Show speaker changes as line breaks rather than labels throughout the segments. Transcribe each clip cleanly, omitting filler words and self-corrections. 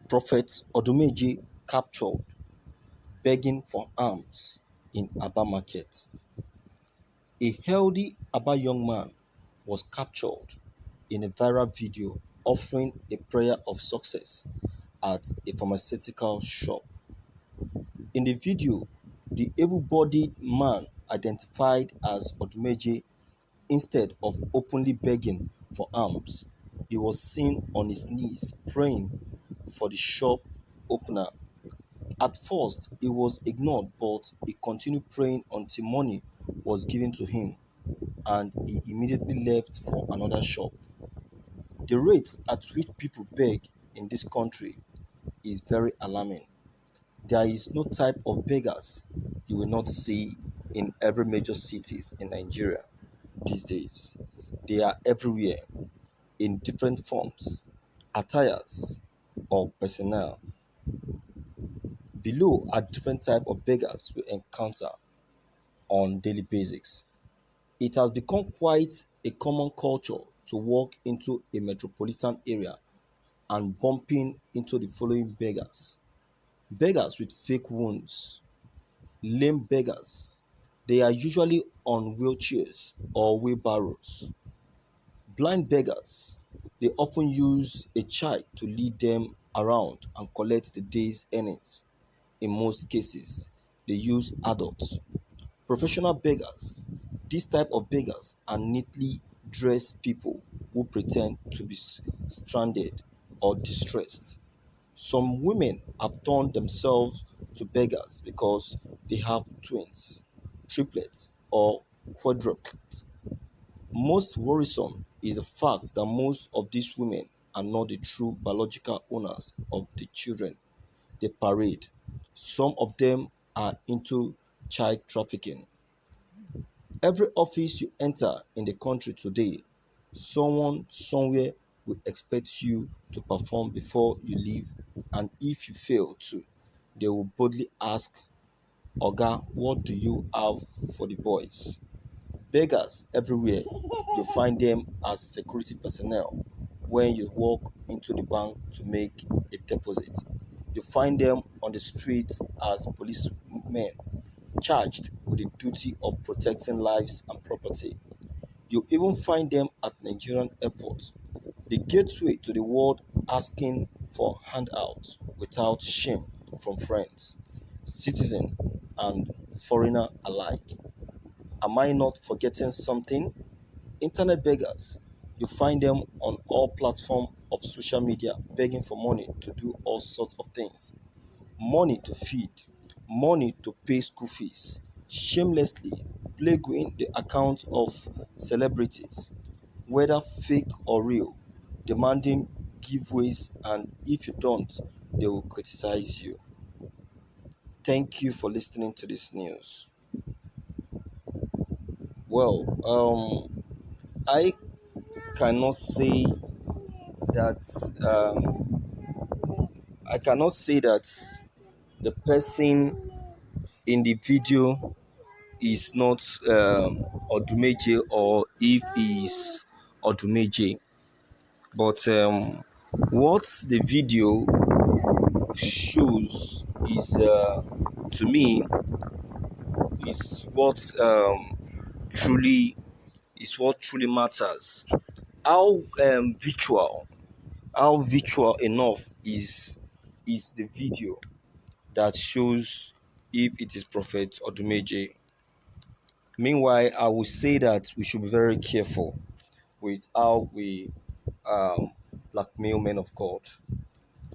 Prophet Odumeje captured begging for alms in Aba market. A healthy Aba young man was captured in a viral video offering a prayer of success at a pharmaceutical shop. In the video, the able-bodied man identified as Odumeje instead of openly begging for alms. He was seen on his knees praying for the shop opener. At first, he was ignored, but he continued praying until money was given to him and he immediately left for another shop. The rate at which people beg in this country is very alarming. There is no type of beggars you will not see in every major cities in Nigeria these days. They are everywhere in different forms, attires, or personnel. Below are different types of beggars we encounter on daily basis. It has become quite a common culture to walk into a metropolitan area and bumping into the following beggars. Beggars with fake wounds, lame beggars. They are usually on wheelchairs or wheelbarrows. Blind beggars. They often use a child to lead them around and collect the day's earnings. In most cases, they use adults. Professional beggars. This type of beggars are neatly dressed people who pretend to be stranded or distressed. Some women have turned themselves to beggars because they have twins, triplets, or quadruplets. Most worrisome is the fact that most of these women are not the true biological owners of the children they parade. Some of them are into child trafficking. Every office you enter in the country today, someone somewhere will expect you to perform before you leave, and if you fail to, they will boldly ask, Oga, what do you have for the boys? Beggars everywhere. You find them as security personnel when you walk into the bank to make a deposit. You find them on the streets as policemen charged with the duty of protecting lives and property. You even find them at Nigerian airports, the gateway to the world, asking for handouts without shame from friends, citizen, and foreigner alike. Am I not forgetting something? Internet beggars. You find them on all platforms of social media begging for money to do all sorts of things. Money to feed, money to pay school fees, shamelessly plaguing the accounts of celebrities, whether fake or real, demanding giveaways, and if you don't, they will criticize you. Thank you for listening to this news. Well, I cannot say that I cannot say that the person in the video is not Odumeje or if he is Odumeje. But what the video shows is, to me, is what truly matters. How virtual enough is the video that shows if it is Prophet Odumeje. Meanwhile, I would say that we should be very careful with how we um, blackmail men of God.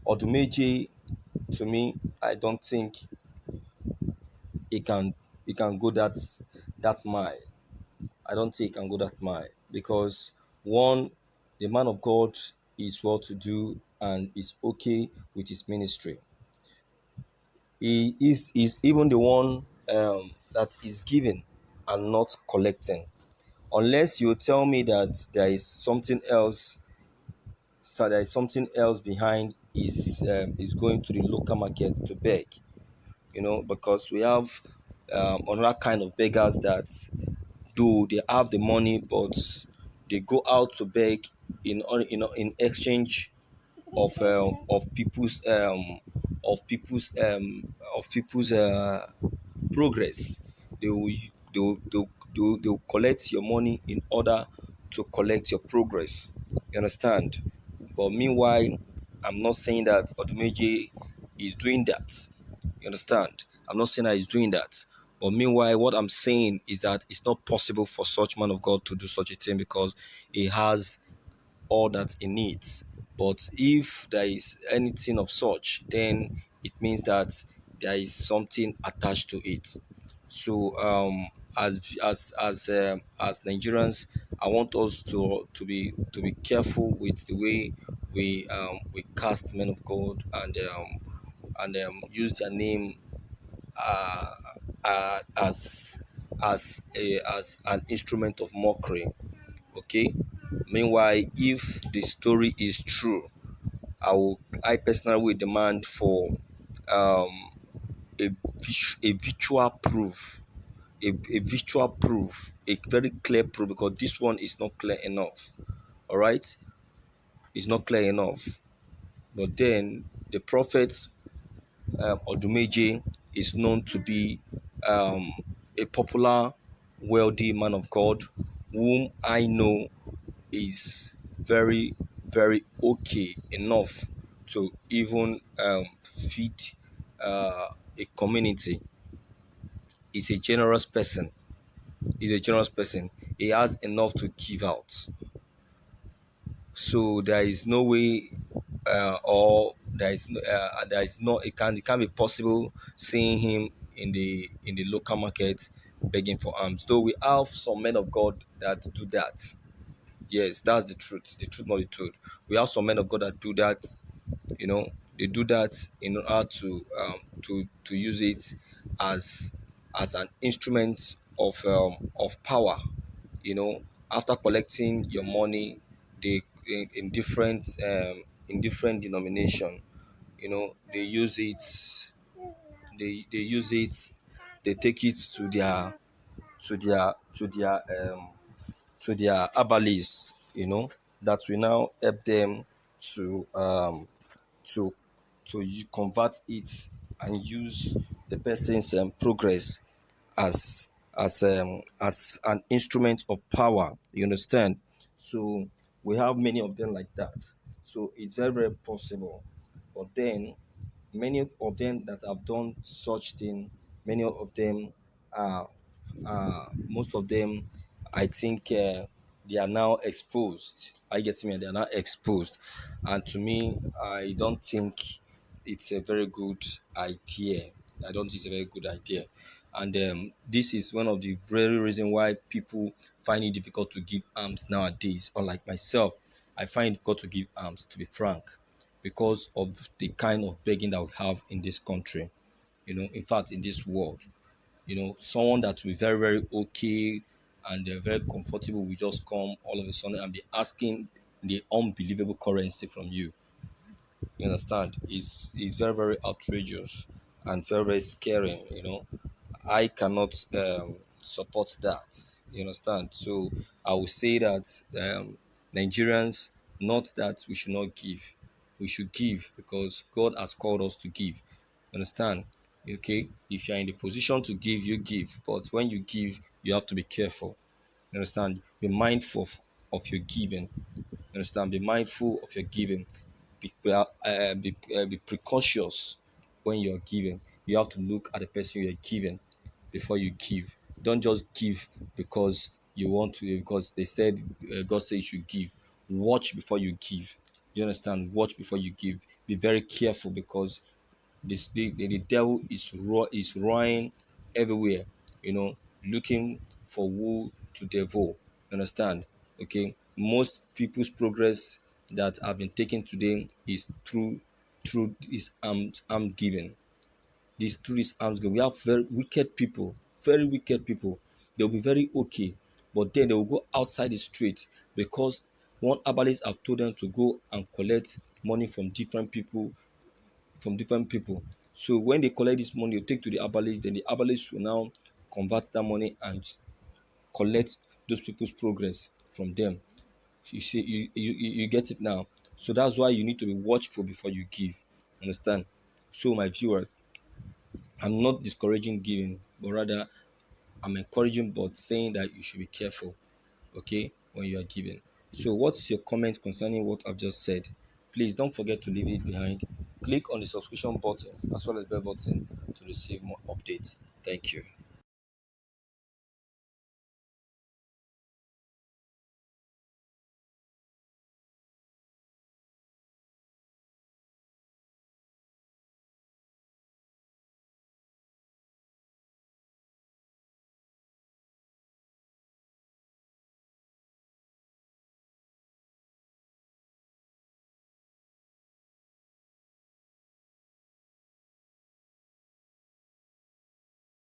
Odumeje, to me, I don't think he can go that mile. I don't think he can go that mile because one, the man of God is well to do and is okay with his ministry. He is even the one that is giving and not collecting. Unless you tell me that there is something else behind is going to the local market to beg, because we have another kind of beggars that do they have the money, but they go out to beg in exchange of people's of people's progress. They will they will collect your money in order to collect your progress. You understand? But meanwhile, I'm not saying that Odumeje is doing that. You understand? I'm not saying that he's doing that. But meanwhile, what I'm saying is that it's not possible for such man of God to do such a thing because he has all that he needs. But if there is anything of such, then it means that there is something attached to it. So as Nigerians, I want us to be careful with the way we cast men of God and use their name uh, as an instrument of mockery. Okay. Meanwhile, if the story is true, I personally will demand for um a visual proof, a visual proof, a very clear proof, because this one is not clear enough. All right, it's not clear enough. But then the prophet Odumeje is known to be um, a popular, wealthy man of God, whom I know is very, very okay enough to even feed a community. He's a generous person. He's a generous person. He has enough to give out. So there is no way, or there is no it can't be possible seeing him in the local market begging for alms. Though we have some men of God that do that. Yes, that's the truth. The truth, not the truth. We have some men of God that do that. You know, they do that in order to use it as an instrument of power. You know, after collecting your money, they in different denomination. You know, they use it. They use it. They take it to their to their um to their herbalists, you know, that will now help them to to convert it and use the person's progress as as an instrument of power. You understand? So we have many of them like that. So it's very, very possible. But then many of them that have done such thing, many of them are most of them, I think they are now exposed. I get me, they are now exposed, and to me, I don't think it's a very good idea. I don't think it's a very good idea, and this is one of the very reason why people find it difficult to give alms nowadays. Unlike myself, I find it difficult to give alms, to be frank, because of the kind of begging that we have in this country. You know, in fact, in this world, you know, someone that will be very, very okay and they're very comfortable will just come all of a sudden and be asking the unbelievable currency from you. You understand? It's very, very outrageous and very, very scary. You know, I cannot support that. You understand? So I will say that Nigerians, not that we should not give, we should give because God has called us to give. Understand? Okay, if you're in the position to give, you give, but when you give, you have to be careful. You understand? Be mindful of your giving. You understand? Be mindful of your giving. Be precautious when you're giving. You have to look at the person you're giving before you give. Don't just give because you want to, because they said God said you should give. Watch before you give. You understand? Watch before you give. Be very careful because the devil is roaring everywhere, you know, looking for who to devour. Understand? Okay. Most people's progress that have been taken today is through this arm giving. This through this arms giving. We have very wicked people, very wicked people. They'll be very okay, but then they will go outside the street because one herbalist have told them to go and collect money from different people. So when they collect this money, you take to the herbalist, then the herbalist will now convert that money and collect those people's progress from them. You see, you get it now. So that's why you need to be watchful before you give. Understand? So my viewers, I'm not discouraging giving, but rather I'm encouraging but saying that you should be careful, okay, when you are giving. So what's your comment concerning what I've just said? Please don't forget to leave it behind. Click on the subscription buttons as well as bell button to receive more updates. Thank you.